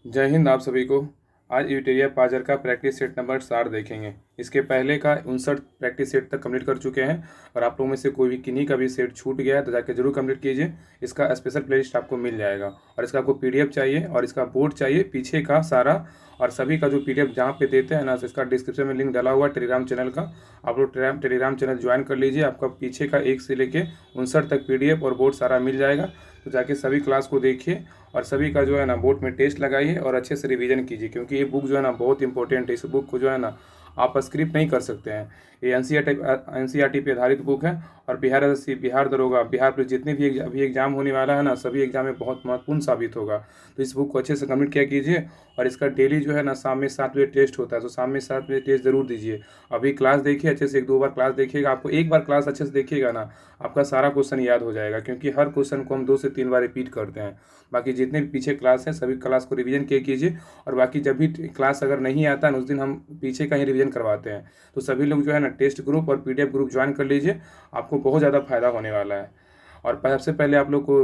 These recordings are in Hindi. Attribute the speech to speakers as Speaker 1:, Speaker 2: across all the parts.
Speaker 1: जय हिंद आप सभी को। आज यूटेरिया पाजर का प्रैक्टिस सेट नंबर 60 देखेंगे। इसके पहले का 59 प्रैक्टिस सेट तक कंप्लीट कर चुके हैं और आप लोगों में से कोई भी किन्हीं का भी सेट छूट गया है तो जाके जरूर कंप्लीट कीजिए। इसका स्पेशल प्लेलिस्ट आपको मिल जाएगा और इसका आपको पीडीएफ चाहिए और इसका बोर्ड चाहिए पीछे का सारा और सभी का जो पीडीएफ जहाँ पे देते हैं ना, तो इसका डिस्क्रिप्शन में लिंक डाला हुआ है टेलीग्राम चैनल का। आप लोग टेलीग्राम चैनल ज्वाइन कर लीजिए। आपका पीछे का 1 से लेके 59 तक पीडीएफ और बोर्ड सारा मिल जाएगा। तो जाके सभी क्लास को देखिए और सभी का जो है ना बोर्ड में टेस्ट लगाइए और अच्छे से रिवीजन कीजिए, क्योंकि ये बुक जो है ना बहुत इंपॉर्टेंट है। इस बुक को जो है ना आप स्क्रिप्ट नहीं कर सकते हैं। ये एनसीईआरटी पे आधारित बुक है और बिहार एसएससी, बिहार दरोगा, बिहार पुलिस जितने भी अभी एग्जाम होने वाला है ना, सभी एग्जाम में बहुत महत्वपूर्ण साबित होगा। तो इस बुक को अच्छे से कंप्लीट किया कीजिए और इसका डेली जो है ना शाम में 7 बजे टेस्ट होता है, तो शाम में 7 बजे टेस्ट जरूर दीजिए। अभी क्लास देखिए अच्छे से, 1-2 बार क्लास देखिएगा। आपको एक बार क्लास अच्छे से देखिएगा ना, आपका सारा क्वेश्चन याद हो जाएगा, क्योंकि हर क्वेश्चन को हम 2 से 3 बार रिपीट करते हैं। बाकी जितने भी पीछे क्लास हैं सभी क्लास को रिवीजन किया कीजिए और बाकी जब भी क्लास अगर नहीं आता है उस दिन हम पीछे का ही रिवीजन करवाते हैं। तो सभी लोग जो है ना टेस्ट ग्रुप और पीडीएफ ग्रुप ज्वाइन कर लीजिए, आपको बहुत ज़्यादा फायदा होने वाला है। और सबसे पहले आप लोग को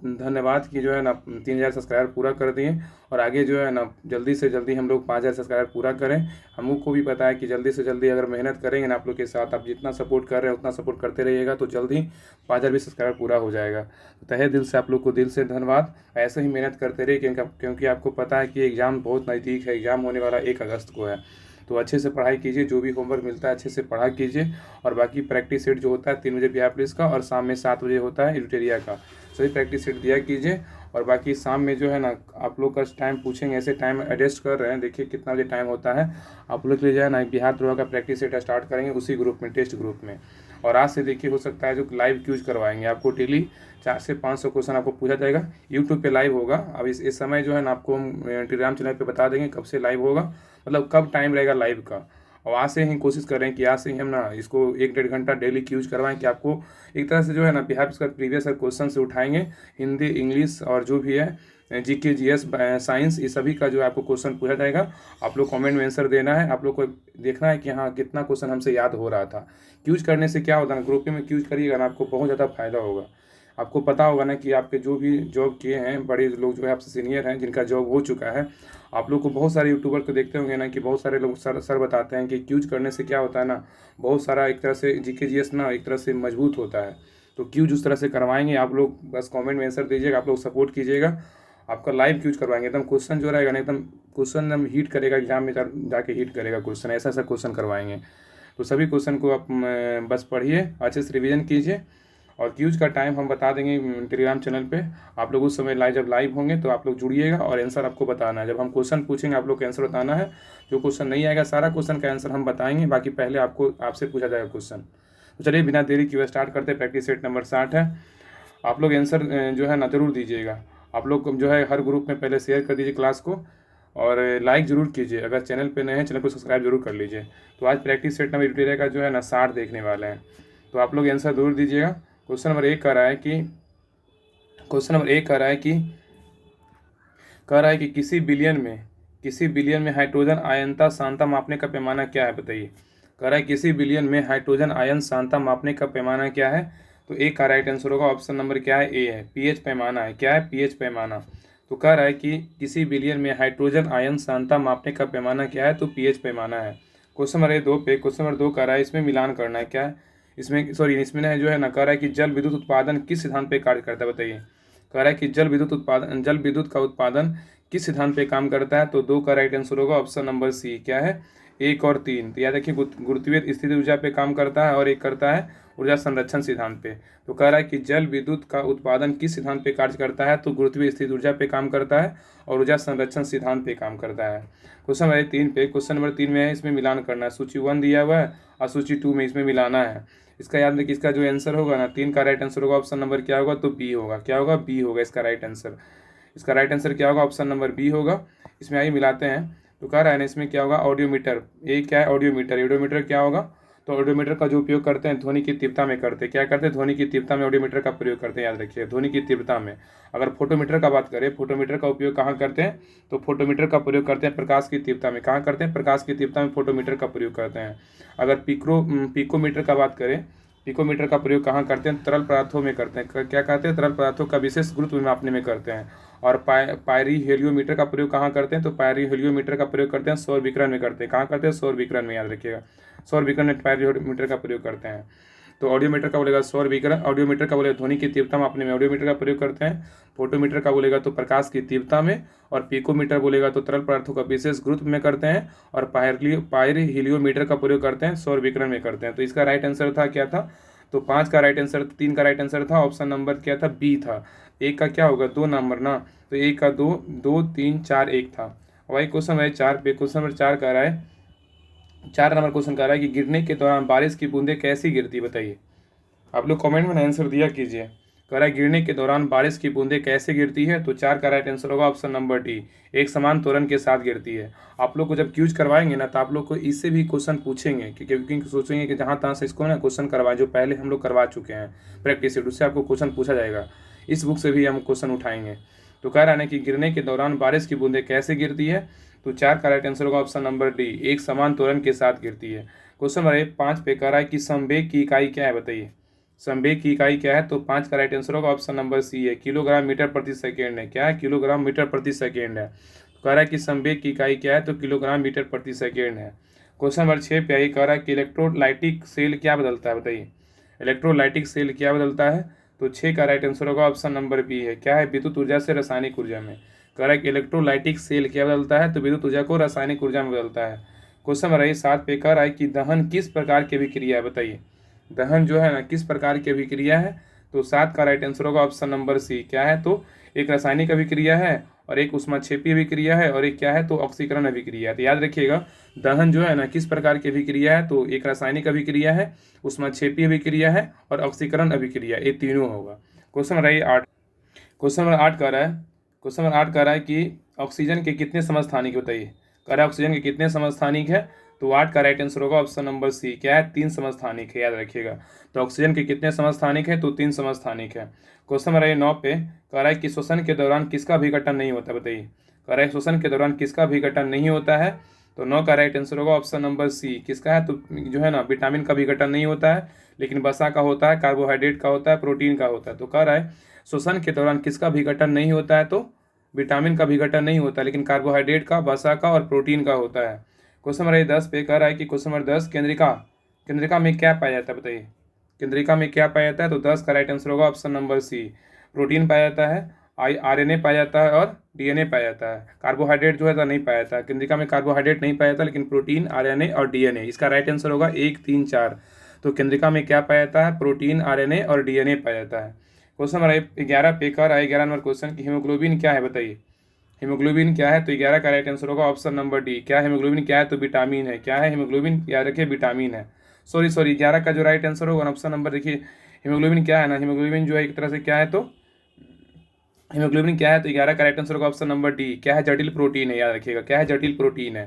Speaker 1: धन्यवाद कि जो है ना 3000 सब्सक्राइबर पूरा कर दिए और आगे जो है ना जल्दी से जल्दी हम लोग 5000 सब्सक्राइबर पूरा करें। हम लोग को भी पता है कि जल्दी से जल्दी अगर मेहनत करेंगे ना आप लोग के साथ, आप जितना सपोर्ट कर रहे हैं उतना सपोर्ट करते रहिएगा तो जल्दी 5000 भी सब्सक्राइबर पूरा हो जाएगा। तो तहे दिल से आप लोग को दिल से धन्यवाद। ऐसे ही मेहनत करते रहिए, क्योंकि आपको पता है कि एग्ज़ाम बहुत नज़दीक है। एग्ज़ाम होने वाला 1 अगस्त को है। तो अच्छे से पढ़ाई कीजिए, जो भी होमवर्क मिलता है अच्छे से पढ़ा कीजिए और बाकी प्रैक्टिस सेट जो होता है 3 बजे बिहार पुलिस का और शाम में 7 बजे होता है यूटेरिया का, सभी प्रैक्टिस सेट दिया कीजिए। और बाकी शाम में जो है ना आप लोग का टाइम पूछेंगे, ऐसे टाइम एडजस्ट कर रहे हैं, देखिए कितना बजे टाइम होता है। आप लोग के लिए जो है ना बिहार द्रोह का प्रैक्टिस सेट स्टार्ट करेंगे उसी ग्रुप में, टेस्ट ग्रुप में। और आज से देखिए हो सकता है जो लाइव क्यूज करवाएंगे आपको, डेली 400 से 500 क्वेश्चन आपको पूछा जाएगा। यूट्यूब पे लाइव होगा। अब इस समय जो है ना आपको हम टेलीग्राम चैनल पे बता देंगे कब से लाइव होगा, मतलब कब टाइम रहेगा लाइव का। और आज से ही कोशिश कर रहे हैं कि आज से ही हम ना इसको 1-1.5 घंटा डेली क्यूज करवाएं, कि आपको एक तरह से जो है ना बिहार का प्रीवियस क्वेश्चन से उठाएंगे, हिंदी, इंग्लिश और जो भी है जीके, जीएस, साइंस, ये सभी का जो है आपको क्वेश्चन पूछा जाएगा। आप लोग कमेंट में आंसर देना है। आप लोग को देखना है कि हाँ कितना क्वेश्चन हमसे याद हो रहा था। क्यूज करने से क्या होता है ना, ग्रुप में क्यूज करिएगा ना आपको बहुत ज़्यादा फायदा होगा। आपको पता होगा ना कि आपके जो भी जॉब किए हैं, बड़े लोग जो है आपसे सीनियर हैं जिनका जॉब हो चुका है, आप लोग को बहुत सारे यूट्यूबर को देखते होंगे ना कि बहुत सारे लोग सर बताते हैं कि क्यूज करने से क्या होता है ना, बहुत सारा एक तरह से जीके जीएस ना एक तरह से मजबूत होता है। तो क्यूज उस तरह से करवाएंगे। आप लोग बस कमेंट में आंसर दीजिएगा, आप लोग सपोर्ट कीजिएगा। आपका लाइव क्यूज करवाएंगे, एकदम क्वेश्चन जो रहेगा ना एकदम क्वेश्चन एकदम हीट करेगा, एग्जाम में जाके हीट करेगा क्वेश्चन, ऐसा ऐसा क्वेश्चन करवाएंगे। तो सभी क्वेश्चन को आप बस पढ़िए, अच्छे से रिवीजन कीजिए। और क्यूज का टाइम हम बता देंगे टेलीग्राम चैनल पे। आप लोग उस समय जब लाइव होंगे तो आप लोग जुड़िएगा और आंसर आपको बताना है। जब हम क्वेश्चन पूछेंगे आप लोग को आंसर बताना है। जो क्वेश्चन नहीं आएगा सारा क्वेश्चन का आंसर हम बताएंगे, बाकी पहले आपसे पूछा जाएगा क्वेश्चन। तो चलिए बिना देरी किए स्टार्ट करते हैं। प्रैक्टिस सेट नंबर 60 है। आप लोग आंसर जो है ना ज़रूर दीजिएगा। आप लोग जो है हर ग्रुप में पहले शेयर कर दीजिए क्लास को और लाइक ज़रूर कीजिए। अगर चैनल पे नए हैं चैनल को सब्सक्राइब जरूर कर लीजिए। तो आज प्रैक्टिस सेट नंबर यूटेरिया का जो है ना 60 देखने वाले हैं। तो आप लोग आंसर जरूर दीजिएगा। क्वेश्चन नंबर 1 कह रहा है कि किसी बिलियन में हाइड्रोजन आयनता सांद्रता मापने का पैमाना क्या है, बताइए। कह रहा है किसी बिलियन में हाइड्रोजन आयन सांद्रता मापने का पैमाना क्या है। तो ए का राइट आंसर होगा, ऑप्शन नंबर क्या है, ए है, पीएच पैमाना है। क्या है, पीएच पैमाना। तो कह रहा है कि किसी बिलियन में हाइड्रोजन आयन सांद्रता मापने का पैमाना क्या है, तो पीएच पैमाना है। क्वेश्चन नंबर 2 पे, क्वेश्चन नंबर 2 कह रहा है इसमें मिलान करना है। क्या है इसमें, सॉरी इसमें जो है ना कह रहा है कि जल विद्युत उत्पादन किस सिद्धांत पे कार्य करता है, बताइए। कह रहा है कि जल विद्युत का उत्पादन किस सिद्धांत पे काम करता है। तो 2 का राइट आंसर होगा, ऑप्शन नंबर सी। क्या है, 1 और 3। तो याद रखिए गुरुत्वीय स्थिति ऊर्जा पे काम करता है और एक करता है ऊर्जा संरक्षण सिद्धांत पे। तो कह रहा है कि जल विद्युत का उत्पादन किस सिद्धांत पे कार्य करता है। तो गुरुत्वीय स्थिति ऊर्जा पे काम करता है और ऊर्जा संरक्षण सिद्धांत पे काम करता है। क्वेश्चन नंबर 3 पे, क्वेश्चन नंबर 3 में है इसमें मिलान करना है। सूची 1 दिया हुआ है और सूची 2 में इसमें मिलाना है। इसका याद रखिए, इसका जो आंसर होगा ना 3 का राइट आंसर होगा, ऑप्शन नंबर क्या होगा, तो बी होगा। क्या होगा, बी होगा इसका राइट आंसर। इसका राइट आंसर क्या होगा, ऑप्शन नंबर बी होगा। इसमें आइए मिलाते हैं। तो कह रहा है ना इसमें क्या होगा, ऑडियोमीटर। ये क्या है, ऑडियोमीटर। ऑडियोमीटर क्या होगा, तो ऑडियोमीटर का जो उपयोग करते हैं ध्वनि की तीव्रता में करते हैं। क्या करते हैं, ध्वनि की तीव्रता में ऑडियोमीटर का प्रयोग करते हैं। याद रखिए, ध्वनि की तीव्रता में। अगर फोटोमीटर का बात करें, फोटोमीटर का उपयोग कहाँ करते हैं, तो फोटोमीटर का प्रयोग करते हैं प्रकाश की तीव्रता में। कहाँ करते हैं, प्रकाश की तीव्रता में फोटोमीटर का प्रयोग करते हैं। अगर पिकोमीटर का बात करें, पिकोमीटर का प्रयोग कहाँ करते हैं? तरल पदार्थों में करते हैं। क्या कहते हैं? तरल पदार्थों का विशेष गुरुत्व मापने में करते हैं। और पायरी हेलियोमीटर का प्रयोग कहाँ करते हैं? तो पायरी हेलियोमीटर का प्रयोग करते हैं सौर विकिरण में करते हैं। कहाँ करते हैं? सौर विकिरण में, याद रखिएगा। सौर विकिरण में पायरी हेलियोमीटर का प्रयोग करते हैं। तो ऑडियोमीटर का बोलेगा सौर विकिरण, ऑडियोमीटर का बोलेगा ध्वनि की तीव्रता मापने में ऑडियोमीटर का प्रयोग करते हैं। फोटोमीटर का बोलेगा तो प्रकाश की तीव्रता में। और पिकोमीटर बोलेगा तो तरल पदार्थों का विशेष गुरुत्व में करते हैं। और पायरी हेलियोमीटर का प्रयोग करते हैं सौर विकिरण में करते हैं। तो इसका राइट आंसर था क्या था? तो 5 का राइट आंसर, 3 का राइट आंसर था, ऑप्शन नंबर क्या था? बी था। एक का क्या होगा? 2 नंबर ना, तो एक का 2, 2 3 4 1 था। वही क्वेश्चन है 4 पे। क्वेश्चन नंबर 4 कह रहा है, 4 नंबर क्वेश्चन कह रहा है कि गिरने के दौरान बारिश की बूंदें कैसी गिरती, बताइए। आप लोग कमेंट में आंसर दिया कीजिए। कह रहा है गिरने के दौरान बारिश की बूंदें कैसे गिरती है? तो 4 का राइट आंसर होगा ऑप्शन नंबर डी, एक समान त्वरण के साथ गिरती है। आप लोग को जब क्यूज करवाएंगे ना, तो आप लोग को इससे भी क्वेश्चन पूछेंगे, क्योंकि सोचेंगे कि जहाँ तहाँ से इसको ना क्वेश्चन करवाएं, जो पहले हम लोग करवा चुके हैं प्रैक्टिस सेट, उससे आपको क्वेश्चन पूछा जाएगा। इस बुक से भी हम क्वेश्चन उठाएंगे। तो कह रहा है कि गिरने के दौरान बारिश की बूंदें कैसे गिरती है? तो 4 का राइट आंसर होगा ऑप्शन नंबर डी, एक समान त्वरण के साथ गिरती है। क्वेश्चन नंबर 5 पे कह रहा है कि संवेग की इकाई क्या है, बताइए। संवेग की इकाई क्या है? तो 5 का राइट आंसर होगा ऑप्शन नंबर सी है, किलोग्राम मीटर प्रति सेकेंड है। क्या है? किलोग्राम मीटर प्रति सेकेंड है। कह रहा है कि संवेग की इकाई क्या है? तो किलोग्राम मीटर प्रति सेकेंड है। क्वेश्चन नंबर 6 पे आई, कह रहा है कि इलेक्ट्रोलाइटिक सेल क्या बदलता है, बताइए। इलेक्ट्रोलाइटिक सेल क्या बदलता है? तो 6 का राइट आंसर होगा ऑप्शन नंबर बी है, क्या है? विद्युत ऊर्जा से रासायनिक ऊर्जा में। कह रहा है कि इलेक्ट्रोलाइटिक सेल क्या बदलता है? तो विद्युत ऊर्जा को रासायनिक ऊर्जा में बदलता है। क्वेश्चन नंबर 7 पे कह रहा है कि दहन किस प्रकार की अभिक्रिया है, बताइए। दहन जो है ना, किस प्रकार की अभिक्रिया है? तो 7 का राइट आंसर होगा ऑप्शन नंबर सी, क्या है? तो एक रासायनिक अभिक्रिया है, और एक उष्माक्षेपी अभिक्रिया है, और एक क्या है? तो ऑक्सीकरण अभिक्रिया है। तो याद रखिएगा, दहन जो है ना, किस प्रकार की अभिक्रिया है? तो एक रासायनिक अभिक्रिया है, उष्माक्षेपी अभिक्रिया है, और ऑक्सीकरण अभिक्रिया, ये तीनों होगा। क्वेश्चन नंबर 8, क्वेश्चन नंबर 8 कह रहा है, क्वेश्चन नंबर 8 कह रहा है कि ऑक्सीजन के कितने समस्थानिक, बताइए। कह रहा है ऑक्सीजन के कितने समस्थानिक है? तो 8 का राइट आंसर होगा ऑप्शन नंबर सी, क्या है? 3 समस्थानिक है, याद रखिएगा। तो ऑक्सीजन के कितने समस्थानिक है? तो 3 समस्थानिक है। क्वेश्चन नंबर 9 पे कह रहा है कि श्वसन के दौरान किसका विघटन नहीं होता, बताइए। कह रहा है श्वसन के दौरान किसका विघटन नहीं होता है? तो 9 का राइट आंसर होगा ऑप्शन नंबर सी, किसका है? तो जो है ना, विटामिन का विघटन नहीं होता है, लेकिन वसा का होता है, कार्बोहाइड्रेट का होता है, प्रोटीन का होता है। तो कह रहा है श्वसन के दौरान किसका विघटन नहीं होता है? तो विटामिन का विघटन नहीं होता, लेकिन कार्बोहाइड्रेट का, वसा का और प्रोटीन का होता है। क्वेश्चन नंबर 10 पे कह रहा है कि क्वेश्चन नंबर 10, केंद्रिका में क्या पाया जाता है, बताइए। केंद्रिका में क्या पाया जाता है? तो 10 का राइट आंसर होगा ऑप्शन नंबर सी, प्रोटीन पाया जाता है, RNA पाया जाता है, और DNA पाया जाता है। कार्बोहाइड्रेट जो है तो नहीं पाया जाता है, केंद्रिका में कार्बोहाइड्रेट नहीं पाया जाता, लेकिन प्रोटीन, RNA और DNA। इसका राइट आंसर होगा 1 3 4। तो केंद्रिका में क्या पाया जाता है? प्रोटीन, RNA और DNA पाया जाता है। क्वेश्चन नंबर 11 पे कह रहा है, 11 नंबर क्वेश्चन, की हीमोग्लोबिन क्या है, बताइए। हीमोग्लोबिन क्या है? तो 11 का राइट आंसर होगा ऑप्शन नंबर डी, क्या है? हीमोग्लोबिन क्या है? तो विटामिन है। क्या है हीमोग्लोबिन? याद रखिए, विटामिन है। सॉरी 11 का जो राइट आंसर होगा ऑप्शन नंबर, देखिए हीमोग्लोबिन क्या है ना, हीमोग्लोबिन जो है एक तरह से क्या है? तो हीमोग्लोबिन क्या है? तो 11 का राइट आंसर होगा ऑप्शन नंबर डी, क्या है? जटिल प्रोटीन है, याद रखिएगा। क्या है? जटिल प्रोटीन है।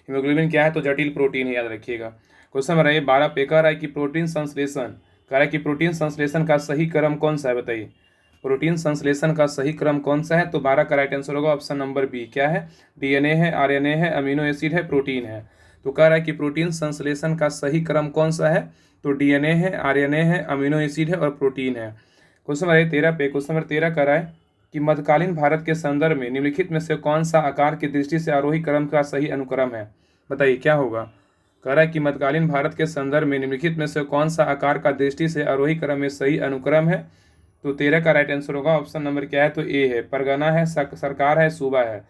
Speaker 1: हीमोग्लोबिन क्या है? तो जटिल प्रोटीन है, याद रखिएगा। क्वेश्चन नंबर 12 पे कह रहा है कि प्रोटीन संश्लेषण, कह रहा है कि प्रोटीन संश्लेषण का सही क्रम कौन सा है, बताइए। प्रोटीन संश्लेषण का सही क्रम कौन सा है? तो 12 का राइट आंसर होगा ऑप्शन नंबर बी, क्या है? DNA है, RNA है, अमीनो एसिड है, प्रोटीन है। तो कह रहा है कि प्रोटीन संश्लेषण का सही क्रम कौन सा है? तो DNA है, RNA है, अमीनो एसिड है, और प्रोटीन है। क्वेश्चन नंबर 13 पे, क्वेश्चन नंबर 13 कह रहा है कि मध्यकालीन भारत के संदर्भ में निम्नलिखित में से कौन सा आकार की दृष्टि से आरोही क्रम का सही अनुक्रम है, बताइए क्या होगा। कह रहा है कि मध्यकालीन भारत के संदर्भ में निम्नलिखित में से कौन सा आकार का दृष्टि से आरोही क्रम में सही अनुक्रम है? तो 13 का राइट आंसर होगा ऑप्शन नंबर क्या है? तो ए है, परगना है, सरकार है, सूबा है।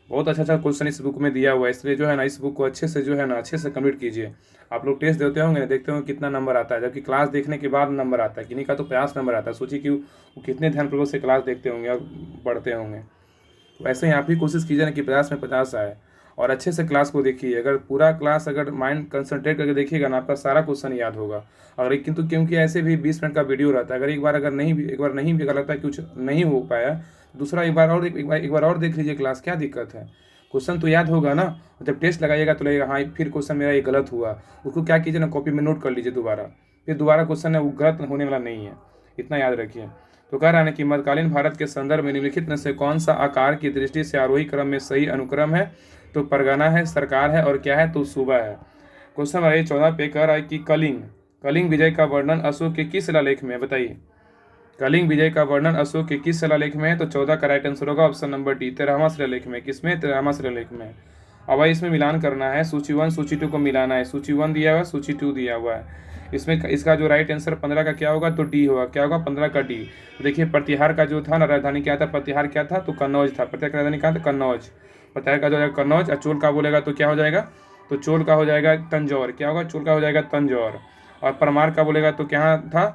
Speaker 1: बहुत अच्छा क्वेश्चन इस बुक में दिया हुआ है, इसलिए जो है ना, इस बुक को अच्छे से जो है ना, अच्छे से कंप्लीट कीजिए। आप लोग टेस्ट देते होंगे ना, देखते होंगे कितना नंबर आता है, जबकि क्लास देखने के बाद नंबर आता है, किन्हीं का तो 50 नंबर आता है। सोचिए कि वो कितने ध्यानपूर्वक से क्लास देखते होंगे और पढ़ते होंगे। वैसे ही आप भी कोशिश कीजिए ना कि 50 में 50 आए, और अच्छे से क्लास को देखिए। अगर पूरा क्लास अगर माइंड कंसंट्रेट करके देखिएगा ना, आपका सारा क्वेश्चन याद होगा। और किंतु क्योंकि ऐसे भी 20 मिनट का वीडियो रहता है, अगर एक बार नहीं भी अगर लगता है कुछ नहीं हो पाया, दूसरा एक बार और देख लीजिए क्लास, क्या दिक्कत है? क्वेश्चन तो याद होगा ना। जब टेस्ट लगाइएगा तो लगेगा हाँ फिर क्वेश्चन मेरा ये गलत हुआ, उसको क्या कीजिए ना, कॉपी में नोट कर लीजिए दोबारा, फिर दोबारा क्वेश्चन है वो गलत होने वाला नहीं है, इतना याद रखिए। तो कह रहा है कि मध्यकालीन भारत के संदर्भ में निम्नलिखित में से कौन सा आकार की दृष्टि से आरोही क्रम में सही अनुक्रम है? तो परगना है, सरकार है, और क्या है? तो सूबा है। क्वेश्चन नंबर 14 पे कह रहा है कि कलिंग, कलिंग विजय का वर्णन अशोक के किस शिलालेख में है, बताइए। कलिंग विजय का वर्णन अशोक के किस शिलालेख में है, तो 14 का राइट आंसर होगा ऑप्शन नंबर डी, 13वां शिलालेख में। किसमें, 13वां शिलालेख में। अब भाई इसमें मिलान करना है, सूची 1 सूची 2 को मिलाना है। सूची 1 दिया हुआ है, सूची 2 दिया हुआ है। इसमें इसका जो राइट आंसर 15 का क्या होगा, तो डी होगा। क्या होगा, 15 का डी। देखिए प्रतिहार का जो था ना राजधानी क्या था, प्रतिहार क्या था, तो कन्नौज था। प्रतिहार का राजधानी कहाँ था, कन्नौज। प्रतिहार का जो है कन्नौज। और चोल का बोलेगा तो क्या हो जाएगा, तो चोल का हो जाएगा तंजौर। क्या होगा, चोल का हो जाएगा तंजौर। और परमार का बोलेगा तो क्या था,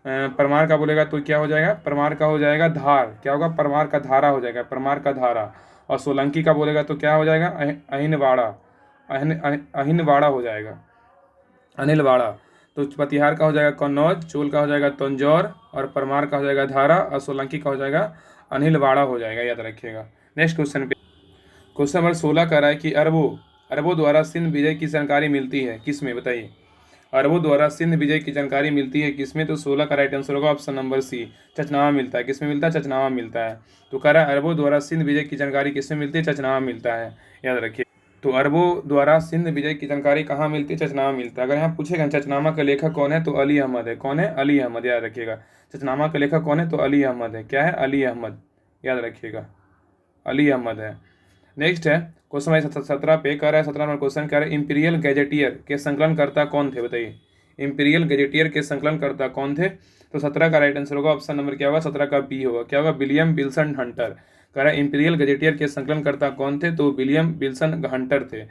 Speaker 1: परमार का बोलेगा तो क्या हो जाएगा, परमार का हो जाएगा धार। क्या होगा, परमार का धारा हो जाएगा, परमार का धारा। और सोलंकी का बोलेगा तो क्या हो जाएगा, अहिनवाड़ा। अहिनवाड़ा हो जाएगा, अनिलवाड़ा। तो प्रतिहार का हो जाएगा कन्नौज, चोल का हो जाएगा तंजौर, और परमार का हो जाएगा धारा, और सोलंकी का हो जाएगा अनिलवाड़ा हो जाएगा, याद रखिएगा। नेक्स्ट क्वेश्चन पे, क्वेश्चन नंबर 16 कह रहा है कि अरबों द्वारा सिंध विजय की जानकारी मिलती है किसमें, बताइए। अरबों द्वारा सिंध विजय की जानकारी मिलती है किसमें, तो 16 का राइट आंसर होगा ऑप्शन नंबर सी, चचनामा मिलता है। किसमें मिलता है, चचनामा मिलता है। तो कह रहा है अरबों द्वारा सिंध विजय की जानकारी किसमें मिलती है, चचनामा मिलता है, याद रखिए। तो अरबों द्वारा सिंध विजय की जानकारी कहाँ मिलती है, चचनामा मिलता है। अगर यहाँ पूछेगा चचनामा का लेखक कौन है, तो अली अहमद है। कौन है, अली अहमद, याद रखिएगा। चचनामा का लेखक कौन है, तो अली अहमद है। क्या है, अली अहमद, याद रखिएगा, अली अहमद है। नेक्स्ट है क्वेश्चन नंबर 17 पे कह रहा है, 17 नंबर क्वेश्चन कह रहा है इंपीरियल गैजेटियर के संकलनकर्ता कौन थे, बताइए। इंपीरियल गैजेटियर के संकलनकर्ता कौन थे, तो 17 का राइट आंसर होगा ऑप्शन नंबर क्या होगा, 17 का बी होगा। क्या होगा, विलियम विल्सन हंटर। कह रहा है इंपीरियल गजेटियर के संकलनकर्ता कौन थे, तो विलियम विल्सन हंटर थे।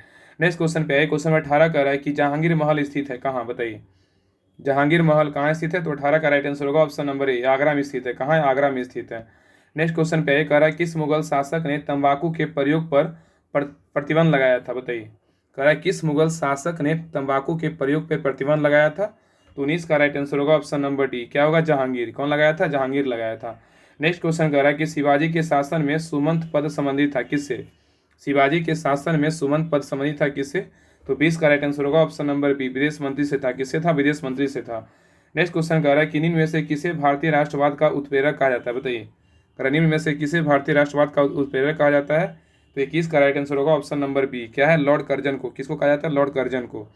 Speaker 1: नेक्स्ट क्वेश्चन पे है, क्वेश्चन नंबर 18 कह रहा है कि जहांगीर महल स्थित है कहाँ, बताइए। जहांगीर महल कहाँ स्थित है, तो 18 का राइट आंसर होगा ऑप्शन नंबर ए, आगरा में स्थित है। कहाँ है, आगरा में स्थित है। नेक्स्ट क्वेश्चन पे कह रहा है किस मुगल शासक ने तंबाकू के प्रयोग पर प्रतिबंध लगाया था, बताइए। कह रहा है किस मुगल शासक ने तंबाकू के प्रयोग पर प्रतिबंध लगाया था, तो 19 का राइट आंसर होगा ऑप्शन नंबर डी। क्या होगा, जहांगीर। कौन लगाया था, जहांगीर लगाया था। नेक्स्ट क्वेश्चन कह रहा है कि शिवाजी के शासन में सुमंत पद संबंधित था किससे, शिवाजी के शासन में सुमंत पद संबंधित था किससे, तो 20 का राइट आंसर होगा ऑप्शन नंबर बी, विदेश मंत्री से था। किससे था, विदेश मंत्री से था। नेक्स्ट क्वेश्चन कह रहा है कि निम्न में से किसे भारतीय राष्ट्रवाद का उत्प्रेरक कहा जाता है, बताइए। निम्न में से किसे भारतीय राष्ट्रवाद का उत्प्रेरक कहा जाता है, तो 21 का राइट आंसर होगा ऑप्शन नंबर बी। क्या है, लॉर्ड कर्जन को। किसको कहा जाता है, लॉर्ड कर्जन को।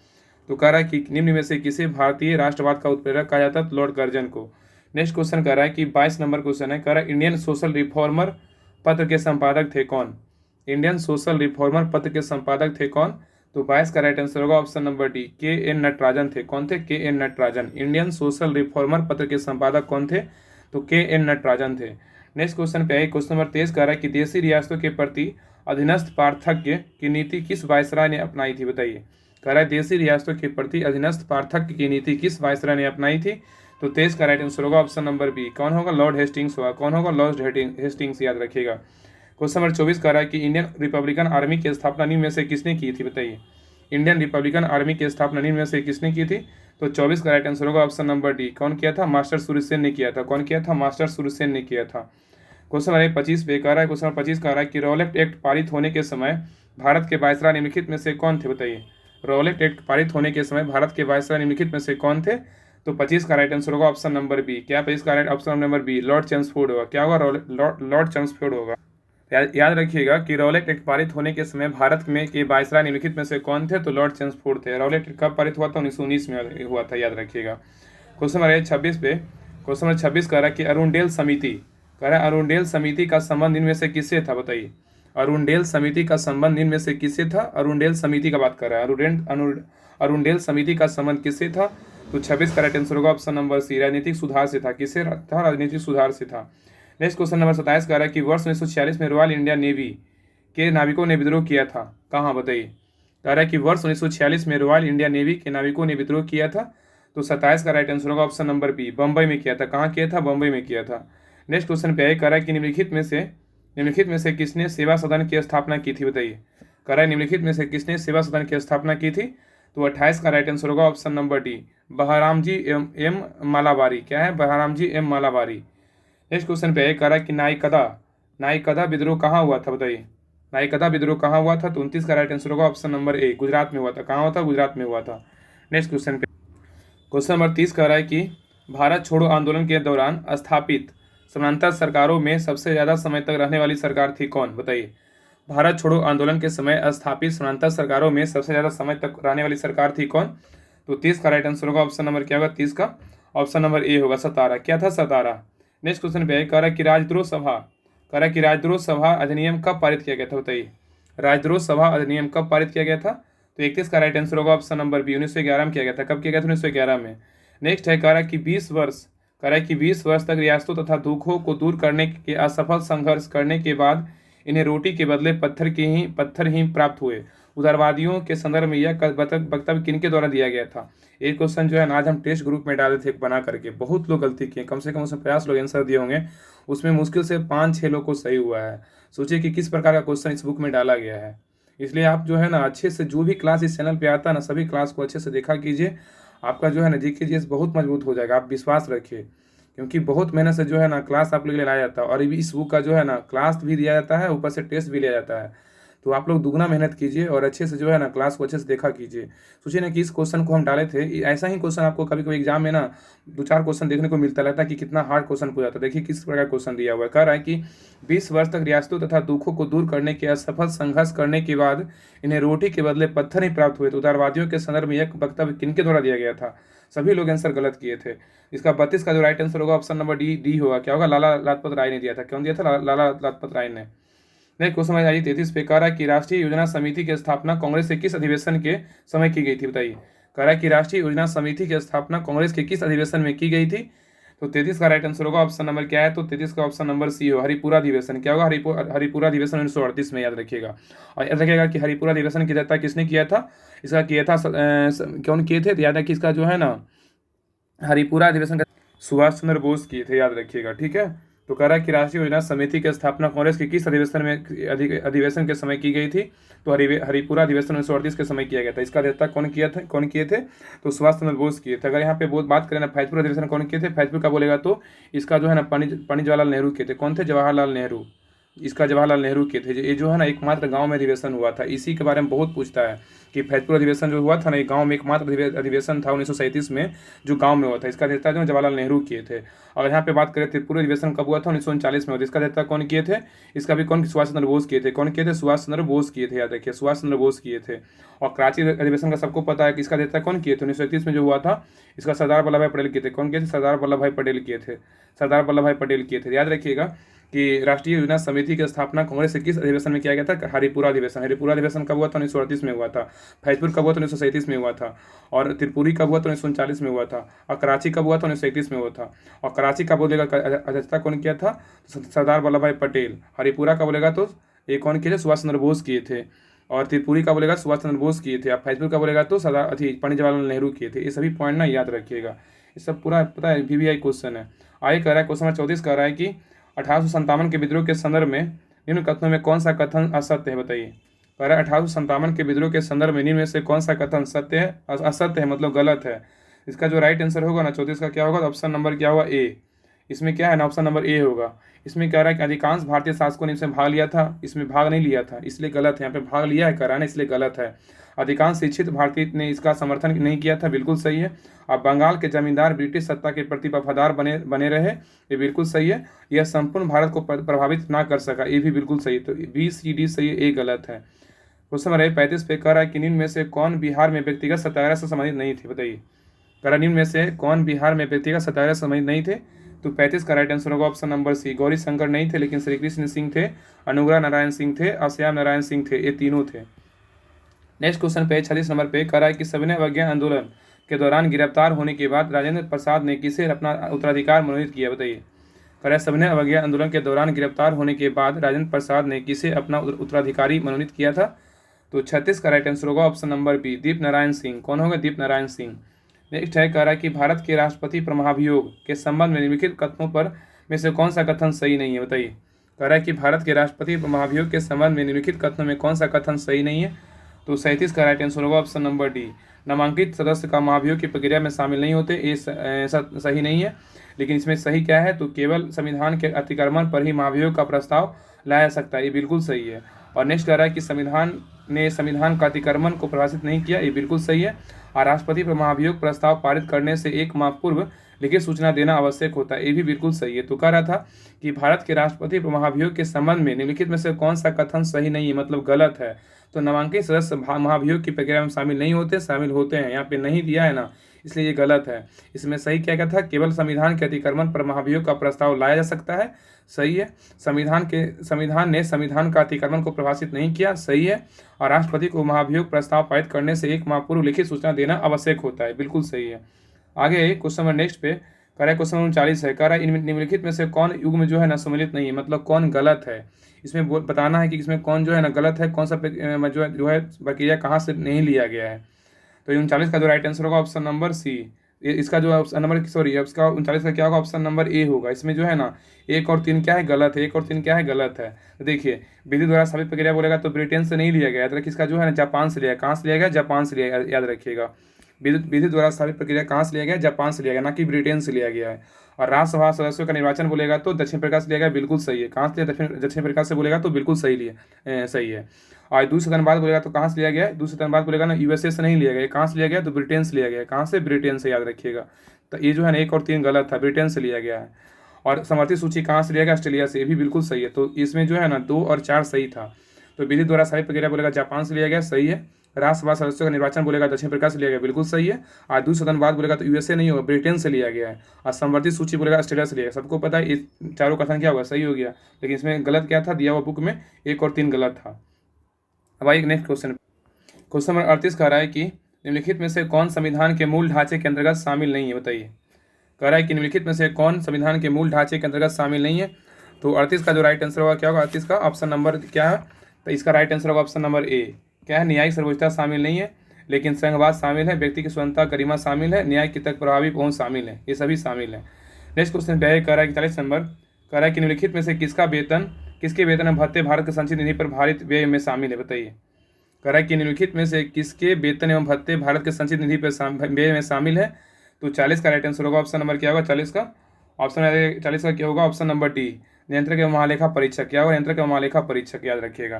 Speaker 1: तो कह रहा है कि निम्न में से किसे भारतीय राष्ट्रवाद का उत्प्रेरक कहा जाता है, तो लॉर्ड कर्जन को। नेक्स्ट क्वेश्चन कह रहा है कि 22 नंबर क्वेश्चन है, कह रहा है इंडियन सोशल रिफॉर्मर पत्र के संपादक थे कौन, इंडियन सोशल रिफॉर्मर पत्र के संपादक थे कौन, तो 22 का राइट आंसर होगा option number D, K N Natarajan थे। कौन थे, K N Natarajan. Indian social reformer पत्र के संपादक कौन थे, तो के एन नटराजन थे। नेक्स्ट क्वेश्चन पे है, क्वेश्चन नंबर 23 कह रहा है कि देशी रियासतों के प्रति अधीनस्थ पार्थक्य की नीति किस वायसराय ने अपनाई थी, बताइए। कह रहा है देशी रियासतों के प्रति अधीनस्थ पार्थक्य की नीति किस वायसराय ने अपनाई थी, तो 23 का राइट आंसर होगा ऑप्शन नंबर बी। कौन होगा, लॉर्ड हेस्टिंग्स होगा। कौन होगा, लॉर्ड हेस्टिंग्स, याद रखिएगा। क्वेश्चन नंबर 24 कह रहा है कि इंडियन रिपब्लिकन आर्मी की स्थापना निम्न में से किसने की थी, बताइए। इंडियन रिपब्लिकन आर्मी की स्थापना निम्न में से किसने की थी, तो 24 का राइट आंसर होगा ऑप्शन नंबर डी। कौन किया था, मास्टर सूर्यसेन ने किया था। कौन किया था, मास्टर सूर्यसेन ने किया था। क्वेश्चन नंबर 25 पे कह रहा है, क्वेश्चन नंबर 25 कह रहा है कि रॉलेट एक्ट पारित होने के समय भारत के वायसराय निम्नलिखित में से कौन थे, बताइए। रॉलेट एक्ट पारित होने के समय भारत के वायसराय निम्नलिखित में से कौन थे, तो 25 का राइट आंसर होगा ऑप्शन नंबर बी। क्या 25 का right option number B, Lord Chelmsford होगा। क्या होगा, लॉर्ड चेम्सफोर्ड होगा। याद रखिएगा कि रॉलेट एक्ट पारित होने के समय भारत में के वायसराय निम्नलिखित में से कौन थे, तो लॉर्ड चेम्सफोर्ड थे। रॉलेट एक्ट कब पारित हुआ था, 1919 में हुआ था, याद रखिएगा। क्वेश्चन नंबर 26 पे, क्वेश्चन नंबर 26 कह रहा है कि अरुणडेल समिति, कह रहा है अरुणडेल समिति का संबंध इनमें से किससे था, बताइए। अरुणडेल समिति का संबंध इनमें से किससे था, अरुणडेल समिति का बात कर रहा है। अरुणडेल समिति का संबंध किससे था, तो 26 का राइट आंसर होगा ऑप्शन नंबर सी, राजनीतिक सुधार से था। किससे था, राजनीतिक सुधार से था। नेक्स्ट क्वेश्चन नंबर 27 कह रहा है कि वर्ष 1946 में रॉयल इंडियन नेवी के नाविकों ने विद्रोह किया था कहाँ, बताइए। कह रहा है कि वर्ष 1946 में रॉयल इंडियन नेवी के नाविकों ने विद्रोह किया था, तो 27 का राइट आंसर होगा ऑप्शन नंबर बी, बम्बई में किया था। कहाँ किया था, बम्बई में किया था। नेक्स्ट क्वेश्चन पे कह रहा है कि निम्नलिखित में से किसने सेवा सदन की स्थापना की थी, बताइए। कह रहा है निम्नलिखित में से किसने सेवा सदन की स्थापना की थी, तो 28 का राइट आंसर होगा option number D, बहरामजी M Malabari. क्या है, बहरामजी एम मालाबारी। नेक्स्ट क्वेश्चन पे कह रहा है कि नाइकदा विद्रोह कहाँ हुआ था, बताइए। नाइकदा विद्रोह कहाँ हुआ था, तो 29 का राइट आंसर होगा ऑप्शन नंबर ए, गुजरात में हुआ था। कहाँ हुआ था, गुजरात में हुआ था। नेक्स्ट क्वेश्चन पे क्वेश्चन नंबर 30 कह रहा है कि भारत छोड़ो आंदोलन के दौरान स्थापित समानांतर सरकारों में सबसे ज़्यादा समय तक रहने वाली सरकार थी कौन, बताइए। भारत छोड़ो आंदोलन के समय स्थापित समानांतर सरकारों में सबसे ज़्यादा समय तक रहने वाली सरकार थी कौन, तो 30 का राइट आंसर होगा ऑप्शन नंबर क्या होगा, 30 का ऑप्शन नंबर ए होगा, 17। क्या था, 17। नेक्स्ट क्वेश्चन पे है, कह रहा है कि राजद्रोह सभा अधिनियम कब पारित किया गया था, बताइए। राजद्रोह सभा अधिनियम कब पारित किया गया था, तो 31 का राइट आंसर होगा ऑप्शन नंबर बी, 1911 में किया गया था। कब किया गया था, 1911 में। नेक्स्ट है, कह रहा है कि 20 वर्ष तक रियासतों तथा दुखों को दूर करने के असफल संघर्ष करने के बाद इन्हें रोटी के बदले पत्थर ही प्राप्त हुए। उदारवादियों के संदर्भ में यह वक्तव्य किनके द्वारा दिया गया था। एक क्वेश्चन जो है ना आज हम टेस्ट ग्रुप में डाले थे बना करके, बहुत लोग गलती किए, कम से कम उसमें 50 लोग आंसर दिए होंगे, उसमें मुश्किल से 5-6 लोग को सही हुआ है। सोचिए कि किस प्रकार का क्वेश्चन इस बुक में डाला गया है। इसलिए आप जो है ना अच्छे से जो भी क्लास इस चैनल पे आता है ना, सभी क्लास को अच्छे से देखा कीजिए। आपका जो है ना जीके जीएस बहुत मजबूत हो जाएगा, आप विश्वास रखिए, क्योंकि बहुत मेहनत से जो है ना क्लास आप लोग के लिए लाया जाता है। और इस बुक का जो है ना क्लास भी दिया जाता है, ऊपर से टेस्ट भी लिया जाता है। तो आप लोग दुगना मेहनत कीजिए और अच्छे से जो है ना क्लास को अच्छे से देखा कीजिए। सोचिए ना कि इस क्वेश्चन को हम डाले थे, ऐसा ही क्वेश्चन आपको कभी कभी एग्जाम में ना 2-4 क्वेश्चन देखने को मिलता रहता है कि कितना हार्ड क्वेश्चन पूछा था। देखिए किस प्रकार क्वेश्चन दिया हुआ है। कह रहा है कि 20 वर्ष तक रियासतों तथा दुखों को दूर करने के असफल संघर्ष करने के बाद इन्हें रोटी के बदले पत्थर ही प्राप्त हुए। तो उदारवादियों के संदर्भ में यह वक्तव्य किनके द्वारा दिया गया था। सभी लोग आंसर गलत किए थे। इसका 32 का जो राइट आंसर होगा ऑप्शन नंबर डी होगा। क्या होगा, लाला लाजपत राय ने दिया था। कौन दिया था, लाला लाजपत राय ने। नेक्स्ट क्वेश्चन आइए 33 पे, कह रहा है कि राष्ट्रीय योजना समिति की स्थापना कांग्रेस के किस अधिवेशन के समय की गई थी, बताइए। कह रहा है कि राष्ट्रीय योजना समिति की स्थापना कांग्रेस के किस अधिवेशन में की गई थी। तो 33 का राइट आंसर होगा ऑप्शन नंबर क्या है, तो 33 का ऑप्शन नंबर सी हो, हरिपुरा अधिवेशन। क्या होगा, हरिपुरा अधिवेशन 1938 में, याद रखिएगा। और याद रखिएगा कि हरिपुरा अधिवेशन की अध्यक्षता किसने किया था, इसका किया था कौन किए थे, तो याद है कि इसका जो है ना हरिपुरा अधिवेशन का सुभाष चंद्र बोस किए थे, याद रखिएगा, ठीक है। तो कह रहा है कि राष्ट्रीय योजना समिति की स्थापना कांग्रेस के किस अधिवेशन के समय की गई थी। तो हरिपुरा अधिवेशन 1938 के समय किया गया था। इसका अध्यक्षता कौन किए थे, तो सुभाष चंद्र बोस किए थे। अगर यहाँ पे बात करें ना फैजपुर अधिवेशन कौन किए थे, फैजपुर का बोलेगा तो इसका जो है ना पंडित जवाहरलाल नेहरू किए थे। कौन थे, जवाहरलाल नेहरू। इसका जवाहरलाल नेहरू के थे। ये जो है ना एकमात्र गांव में अधिवेशन हुआ था। इसी के बारे में बहुत पूछता है कि फैजपुर अधिवेशन जो हुआ था ना, एक गांव में एकमात्र अधिवेशन था 1937 में, जो गांव में हुआ था। इसका अध्यक्षता जो जवाहरलाल नेहरू किए थे। और यहाँ पे बात करें त्रिपुरा अधिवेशन कब हुआ था, 1939 में हुआ था। इसका अध्यक्षता कौन किए थे, इसका भी कौन, सुभाष चंद्र बोस किए थे। कौन किए थे, सुभाष चंद्र बोस किए थे, याद रखिए, सुभाष चंद्र बोस किए थे। और कराची अधिवेशन का सबको पता है कि इसका अध्यक्षता कौन किए थे, 1931 में जो हुआ था, इसका सरदार वल्लभ भाई पटेल किए थे। कौन किए थे, सरदार वल्लभ भाई पटेल किए थे। सरदार वल्लभ भाई पटेल किए थे। याद रखिएगा कि राष्ट्रीय योजना समिति की स्थापना कांग्रेस के किस अधिवेशन में किया गया था, हरिपुरा अधिवेशन। हरिपुरा अधिवेशन कब हुआ था, 1938 में हुआ था। फैजपुर कब हुआ था, 1937 में हुआ था। और त्रिपुरी कब हुआ था, 1939 में हुआ था। और कराची कब हुआ था, 1931 में हुआ था। और कराची का बोलेगा अध्यक्षता कौन किया था, सरदार वल्लभ भाई पटेल। हरिपुरा का बोलेगा तो ये कौन किए थे, सुभाष चंद्र बोस किए थे। और त्रिपुरी का बोलेगा सुभाष चंद्र बोस किए थे। और फैजपुर का बोलेगा तो पंडित जवाहरलाल नेहरू किए थे। ये सभी पॉइंट ना याद रखिएगा, ये सब पूरा पता है, VVI क्वेश्चन है। आगे कह रहा है क्वेश्चन नंबर 34 कह रहा है कि 1857 के विद्रोह के संदर्भ में निम्न कथनों में कौन सा कथन असत्य है, बताइए। कह रहा है 1857 के विद्रोह के संदर्भ में निम्न में से कौन सा कथन सत्य है, असत्य है, मतलब गलत है। इसका जो राइट आंसर होगा ना 34 का क्या होगा, तो ऑप्शन नंबर क्या होगा, ए। इसमें क्या है ना, ऑप्शन नंबर ए होगा। इसमें कह रहा है कि अधिकांश भारतीय शासकों ने इसमें भाग लिया था, इसमें भाग नहीं लिया था, इसलिए गलत है। यहाँ पे भाग लिया है कराने, इसलिए गलत है। अधिकांश शिक्षित भारतीय ने इसका समर्थन नहीं किया था, बिल्कुल सही है। अब बंगाल के जमींदार ब्रिटिश सत्ता के प्रति वफादार बने रहे, ये बिल्कुल सही है। यह संपूर्ण भारत को प्रभावित ना कर सका, ये भी बिल्कुल सही है। तो BCD सही है, ए गलत है। क्वेश्चन नंबर 35 पे कह रहा है कि निम्न में से कौन बिहार में व्यक्तिगत सत्याग्रह से संबंधित नहीं थे, बताइए। कह रहा निम्न में से कौन बिहार में व्यक्तिगत सत्याग्रह से संबंधित नहीं थे। तो 35 का राइट आंसर होगा option number C, Gauri Shankar नहीं थे, लेकिन श्री कृष्ण सिंह थे, अनुग्रह नारायण सिंह थे, श्याम नारायण सिंह थे, ये तीनों थे। नेक्स्ट क्वेश्चन पे 36 नंबर पे कह रहा है कि सविनय अवज्ञा आंदोलन के दौरान गिरफ्तार होने के बाद राजेंद्र प्रसाद ने किसे अपना उत्तराधिकार मनोनीत किया, बताइए। कह रहा है सविनय अवज्ञा आंदोलन के दौरान गिरफ्तार होने के बाद राजेंद्र प्रसाद ने किसे अपना उत्तराधिकारी मनोनीत किया था। तो 36 का राइट आंसर होगा ऑप्शन नंबर बी, दीप नारायण सिंह। कौन होगा, दीप नारायण सिंह। नेक्स्ट है, कह रहा है कि भारत के राष्ट्रपति प्रमाभियोग के संबंध में निम्नलिखित कथनों पर में से कौन सा कथन सही नहीं है, बताइए। कह रहा है कि भारत के राष्ट्रपति प्रमाभियोग के संबंध में निम्नलिखित कथनों में कौन सा कथन सही नहीं है। तो 37 का राइट आंसर होगा ऑप्शन नंबर डी, नामांकित सदस्य का महाभियोग की प्रक्रिया में शामिल नहीं होते, ये सही नहीं है। लेकिन इसमें सही क्या है, तो केवल संविधान के अतिक्रमण पर ही महाभियोग का प्रस्ताव लाया जा सकता है, ये बिल्कुल सही है। और नेक्स्ट कह रहा है कि संविधान ने संविधान का अतिक्रमण को प्रभावित नहीं किया, ये बिल्कुल सही है। और राष्ट्रपति पर महाभियोग प्रस्ताव पारित करने से 1 माह पूर्व लिखित सूचना देना आवश्यक होता है, ये भी बिल्कुल सही है। तो कह रहा था कि भारत के राष्ट्रपति पर महाभियोग के संबंध में निम्नलिखित में से कौन सा कथन सही नहीं है, मतलब गलत है। तो नामांकित सदस्य महाभियोग की प्रक्रिया में शामिल नहीं होते, शामिल होते हैं, यहाँ पे नहीं दिया है ना, इसलिए ये गलत है। इसमें सही क्या था, केवल संविधान के अतिक्रमण पर महाभियोग का प्रस्ताव लाया जा सकता है, सही है। संविधान ने संविधान का अतिक्रमण को प्रभावित नहीं किया, सही है। और राष्ट्रपति को महाभियोग प्रस्ताव पारित करने से 1 माह पूर्व लिखित सूचना देना आवश्यक होता है, बिल्कुल सही है। आगे क्वेश्चन नंबर नेक्स्ट पे कह रहा है, क्वेश्चन 39 है, कह रहा है निम्नलिखित में से कौन युग्म जो है ना सम्मिलित नहीं है, मतलब कौन गलत है। इसमें बताना है कि इसमें कौन जो है ना गलत है, कौन सा जो है प्रक्रिया कहाँ से नहीं लिया गया है। तो 39 का जो राइट आंसर होगा ऑप्शन नंबर सी। इसका जो ऑप्शन नंबर इसका 39 का क्या होगा, ऑप्शन नंबर ए होगा। इसमें जो है ना 1 और 3 क्या है, गलत है। 1 और 3 क्या है, गलत है। तो देखिए, विधि द्वारा साबित प्रक्रिया बोलेगा तो ब्रिटेन से नहीं लिया गया, याद रखिए। इसका जो है ना जापान से लिया, कहाँ से लिया गया, जापान से लिया, याद रखिएगा। विधि द्वारा साबित प्रक्रिया कहाँ से लिया गया, जापान से लिया गया, ना कि ब्रिटेन से लिया गया है। और राज्यसभा सदस्यों का निर्वाचन बोलेगा तो दक्षिण अफ्रीका से लिया गया, बिल्कुल सही है। कहाँ से लिया, दक्षिण अफ्रीका से बोलेगा तो बिल्कुल सही है। और दूसरे धनबाद बोलेगा तो कहाँ से लिया गया है, दूसरे धनबाद बोलेगा ना यूएसए से नहीं लिया गया, कहाँ से लिया गया तो ब्रिटेन से लिया गया। कहाँ से, ब्रिटेन से, याद रखिएगा। तो ये जो है ना 1 और 3 गलत था, ब्रिटेन से लिया गया है। और समर्थित सूची कहाँ से लिया गया, ऑस्ट्रेलिया से, ये भी बिल्कुल सही है। तो इसमें जो है ना 2 और 4 सही था। तो विधि द्वारा साबित प्रक्रिया बोलेगा जापान से लिया गया, सही है। राज्यसभा सदस्यों का निर्वाचन बोलेगा दक्षिण अफ्रीका से लिया गया, बिल्कुल सही है। और दूसरे धनबाद बोलेगा तो यूएसए नहीं होगा, ब्रिटेन से लिया गया है। और संवर्धित सूची बोलेगा ऑस्ट्रेलिया से लिया गया। सबको पता है ये चारों कथन क्या होगा, सही हो गया। लेकिन इसमें गलत क्या था, दिया हुआ बुक में 1 और 3 गलत था। अब आइए नेक्स्ट क्वेश्चन नंबर 38 कह रहा है कि निम्नलिखित में से कौन संविधान के मूल ढांचे के अंतर्गत शामिल नहीं है, बताइए। कह रहा है कि निम्नलिखित में से कौन संविधान के मूल ढांचे के अंतर्गत शामिल नहीं है। तो 38 का जो राइट आंसर होगा क्या होगा, 38 का ऑप्शन नंबर क्या है, तो इसका राइट आंसर होगा ऑप्शन नंबर ए। क्या है, न्यायिक सर्वोच्चता शामिल नहीं है, लेकिन संघवाद शामिल है, व्यक्ति की स्वतंत्रता गरिमा शामिल है, न्याय की तक प्रभावी पहुंच शामिल है, ये सभी शामिल है। नेक्स्ट क्वेश्चन पे कह रहा है 41 नंबर, कह रहा है कि निम्नलिखित में से किसके वेतन एवं भत्ते भारत के संचित निधि पर भारित व्यय में शामिल है, बताइए। कह रहा है कि निम्नलिखित में से किसके वेतन एवं भत्ते भारत के संचित निधि पर व्यय में शामिल है। तो 40 का राइट आंसर होगा ऑप्शन नंबर क्या होगा, 40 का क्या होगा, ऑप्शन नंबर डी, नियंत्रक एवं महालेखा परीक्षक। क्या होगा, नियंत्रक एवं महालेखा परीक्षक, याद रखिएगा।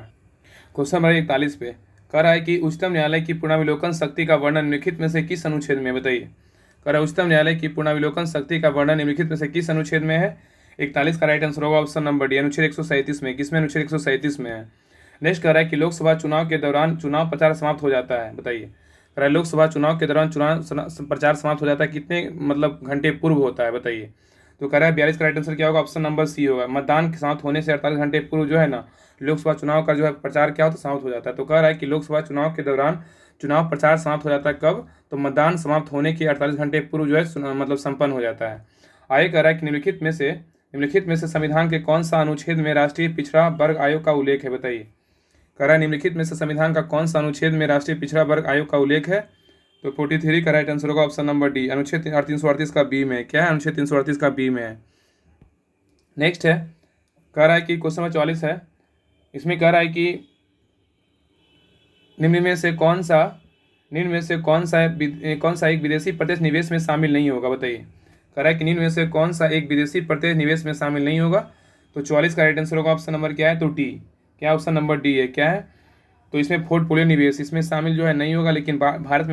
Speaker 1: क्वेश्चन नंबर 41 पे कह रहा है कि उच्चतम न्यायालय की पूर्णावलोकन शक्ति का वर्णन निम्नलिखित में से किस अनुच्छेद में, बताइए। कह रहा है उच्चतम न्यायालय की पूर्णावलोकन शक्ति का वर्णन निम्नलिखित में से किस अनुच्छेद में है। 41 का राइट आंसर होगा ऑप्शन नंबर डी, अनुच्छेद 137 में। किसमें, अनुच्छेद 137 में है। नेक्स्ट कह रहा है कि लोकसभा चुनाव के दौरान चुनाव प्रचार समाप्त हो जाता है, बताइए। कह रहा है लोकसभा चुनाव के दौरान चुनाव प्रचार समाप्त हो जाता है, कितने मतलब घंटे पूर्व होता है, बताइए। तो कह रहा है 42 का राइट आंसर क्या होगा, ऑप्शन नंबर सी होगा। मतदान के समाप्त होने से 48 घंटे पूर्व जो है ना लोकसभा चुनाव का जो है प्रचार क्या होता है, समाप्त हो जाता है। तो कह रहा है कि लोकसभा चुनाव के दौरान चुनाव प्रचार समाप्त हो जाता है कब, तो मतदान समाप्त होने के 48 घंटे पूर्व जो है मतलब संपन्न हो जाता है। आगे कह रहा है कि निम्नलिखित में से संविधान के कौन सा अनुच्छेद में राष्ट्रीय पिछड़ा वर्ग आयोग का उल्लेख है, बताइए। कह रहा है निम्नलिखित में से संविधान का कौन सा अनुच्छेद में राष्ट्रीय पिछड़ा वर्ग आयोग का उल्लेख है। तो 43 का राइट आंसर होगा ऑप्शन नंबर डी, अनुच्छेद 338 का बी में। क्या है, अनुच्छेद 338 का बी में है। नेक्स्ट है, कह रहा है कि क्वेश्चन नंबर 44 है, इसमें कह रहा है कि निम्न में से कौन सा एक विदेशी प्रत्यक्ष निवेश में शामिल नहीं होगा, बताइए। कह रहा है कि निम्न में से कौन सा एक विदेशी प्रत्यक्ष निवेश में शामिल नहीं होगा। तो 44 का राइट आंसर होगा ऑप्शन नंबर क्या है, तो डी। क्या ऑप्शन नंबर डी है, क्या है, तो इसमें पोर्टफोलियो निवेश इसमें शामिल जो है नहीं होगा, लेकिन भारत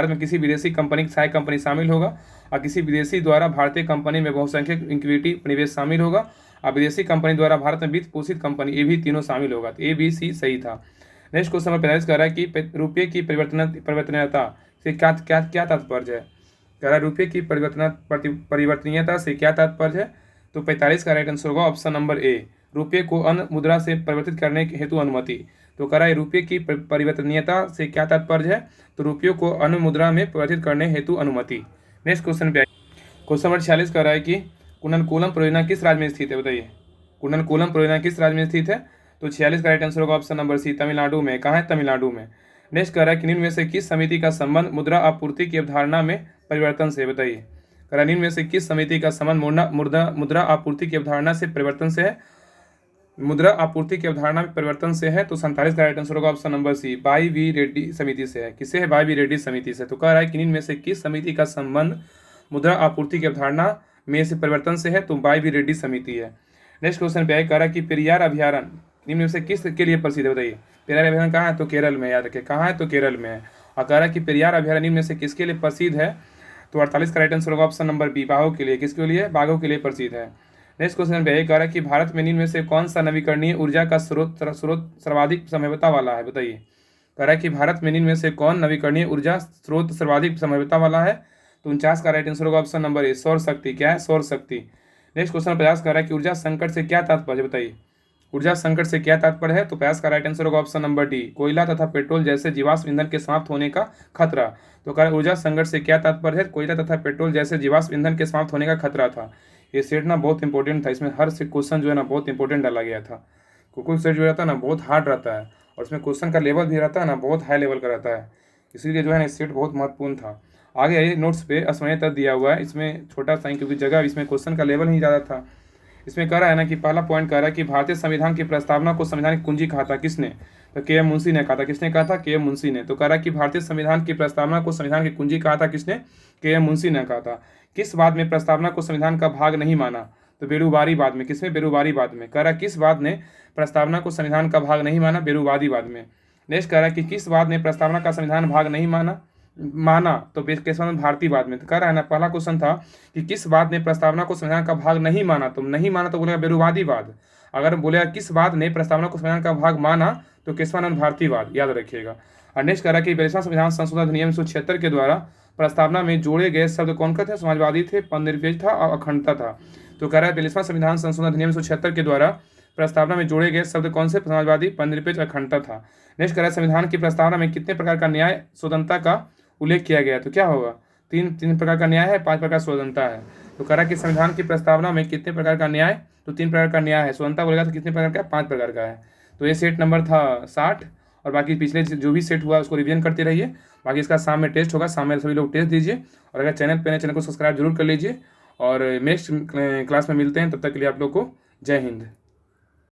Speaker 1: में किसी विदेशी कंपनी की सहायक कंपनी शामिल होगा, और किसी विदेशी द्वारा भारतीय कंपनी में बहुसंख्यक इक्विटी निवेश शामिल होगा, और विदेशी कंपनी द्वारा भारत में वित्त पोषित कंपनी, ये भी तीनों शामिल होगा। तो ए बी सी सही था। नेक्स्ट क्वेश्चन नंबर 45 कह रहा है कि रुपये की परिवर्तनीयता से क्या तात्पर्य है। कह रहा है रुपये की परिवर्तनीयता से क्या तात्पर्य है। तो 45 का राइट आंसर होगा ऑप्शन नंबर ए, रुपये को अन्य मुद्रा से परिवर्तित करने हेतु अनुमति। तो कह रहा है रुपये की परिवर्तनीयता से क्या तात्पर्य है, तो रुपये को अन्य मुद्रा में परिवर्तित करने हेतु अनुमति। नेक्स्ट क्वेश्चन पे क्वेश्चन नंबर 46 कह रहा है कि कुंडनकुलम परियोजना किस राज्य में स्थित है, बताइए। कुंडनकुलम परियोजना किस राज्य में स्थित है। तो 46 का राइट आंसर होगा ऑप्शन नंबर सी, तमिलनाडु में। कहाँ है, तमिलनाडु में। नेक्स्ट कह रहा है कि निम्न में से किस समिति का संबंध मुद्रा आपूर्ति की अवधारणा में परिवर्तन से, बताइए। कह रहा है निम्न में से किस समिति का संबंध मुद्रा आपूर्ति की अवधारणा से परिवर्तन से है, मुद्रा आपूर्ति की अवधारणा में परिवर्तन से है। तो 47 का राइट आंसर होगा option number C, Y V Reddy समिति से है। किससे है, बाई वी रेड्डी समिति से। तो कह रहा है कि निम्न में से किस समिति का संबंध मुद्रा आपूर्ति की अवधारणा में से परिवर्तन से है, तो बाई वी रेड्डी समिति है। नेक्स्ट क्वेश्चन पे कह रहा है कि पेरियार अभ्यारण्य निम्न में से किस के लिए प्रसिद्ध है बताइए। पेरियार अभयारण्य कहाँ है, तो केरल में, याद रखिए कहाँ है, तो केरल में है। और कह रहा है कि पेरियार अभयारण्य निम्न में से किसके लिए प्रसिद्ध है, तो 48 का राइट आंसर होगा ऑप्शन नंबर बी, बाघों के लिए। किसके लिए, बाघों के लिए प्रसिद्ध है। नेक्स्ट क्वेश्चन पे कह रहा है कि भारत में निम्न में से कौन सा नवीकरणीय ऊर्जा का स्रोत सर्वाधिक संभाव्यता वाला है बताइए। कह रहा है कि भारत में निम्न में से कौन नवीकरणीय ऊर्जा स्रोत सर्वाधिक संभाव्यता वाला है, तो 49 का राइट आंसर होगा ऑप्शन नंबर ए, सौर शक्ति। क्या है, सौर शक्ति। नेक्स्ट क्वेश्चन 50 कह रहा है कि ऊर्जा संकट से क्या तात्पर्य बताइए। ऊर्जा संकट से क्या तात्पर्य है, तो 50 का राइट आंसर होगा ऑप्शन नंबर डी, कोयला तथा पेट्रोल जैसे जीवाश्म ईंधन के समाप्त होने का खतरा। तो कह रहा है ऊर्जा संकट से क्या तात्पर्य है, कोयला तथा पेट्रोल जैसे जीवाश्म ईंधन के समाप्त होने का खतरा था। ये सेट ना बहुत इंपॉर्टेंट था, इसमें हर से क्वेश्चन जो है ना बहुत इंपॉर्टेंट डाला गया था। कुकुल सेट जो रहता है ना बहुत हार्ड रहता है, और इसमें क्वेश्चन का लेवल भी रहता है ना बहुत हाई लेवल का रहता है, इसीलिए जो है ना सेट बहुत महत्वपूर्ण था। आगे आइए, नोट्स पे असमय तक दिया हुआ है, इसमें छोटा सा क्योंकि जगह इसमें क्वेश्चन का लेवल ही ज़्यादा था। इसमें कह रहा है ना कि पहला पॉइंट कह रहा है कि भारतीय संविधान की प्रस्तावना को संविधान की कुंजी कहा था किसने, तो के एम मुंशी ने कहा था। किसने कहा था, के एम मुंशी ने। तो कह रहा है कि भारतीय संविधान की प्रस्तावना को संविधान की कुंजी कहा था किसने, के एम मुंशी ने कहा था। किस बात में प्रस्तावना को संविधान का भाग नहीं माना, तो बेरूबारीवाद में। किसमें, बेरूबारीवाद में। कह रहा है किस बात ने प्रस्तावना को संविधान का भाग नहीं माना, बेरूबारीवाद में। नेक्स्ट कह रहा है कि किस बात ने प्रस्तावना का संविधान भाग नहीं माना तो केशवानंद भारतीवाद में। तो कह रहा है ना, पहला क्वेश्चन था कि किस बात ने प्रस्तावना को संविधान का भाग नहीं माना, तो नहीं माना तो बोलेगा बेरूवादीवाद। अगर बोलेगा किस बात ने प्रस्तावना को संविधान का भाग माना, तो केशवानंद भारतीवाद, याद रखिएगा। और नेक्स्ट कह रहा है कि 42वां संविधान संशोधन अधिनियम 1976 के द्वारा प्रस्तावना में जोड़े गए शब्द कौन थे, समाजवादी थे, पदनिरपेक्ष था और अखंडता था। तो कह रहा है 42वां संविधान संशोधन अधिनियम 1976 के द्वारा प्रस्तावना में जोड़े गए शब्द कौन से, समाजवादी, पदनिरपेक्ष, अखंडता था। नेक्स्ट कह रहा है संविधान की प्रस्तावना में कितने प्रकार का न्याय स्वतंत्रता का उल्लेख किया गया, तो क्या होगा, तीन प्रकार का न्याय है, 5 प्रकार स्वतंत्रता है। तो कह रहा है कि संविधान की प्रस्तावना में कितने प्रकार का न्याय, तो 3 प्रकार का न्याय है, स्वतंत्रता बोलेगा तो कितने प्रकार का, 5 प्रकार का है। तो ये सेट नंबर था 60, और बाकी पिछले जो भी सेट हुआ उसको रिवीजन करते रहिए। बाकी इसका शाम में टेस्ट होगा, शाम में सभी लोग टेस्ट दीजिए, और अगर चैनल पे नए चैनल को सब्सक्राइब जरूर कर लीजिए। और नेक्स्ट क्लास में मिलते हैं, तब तक के लिए आप लोग को जय हिंद।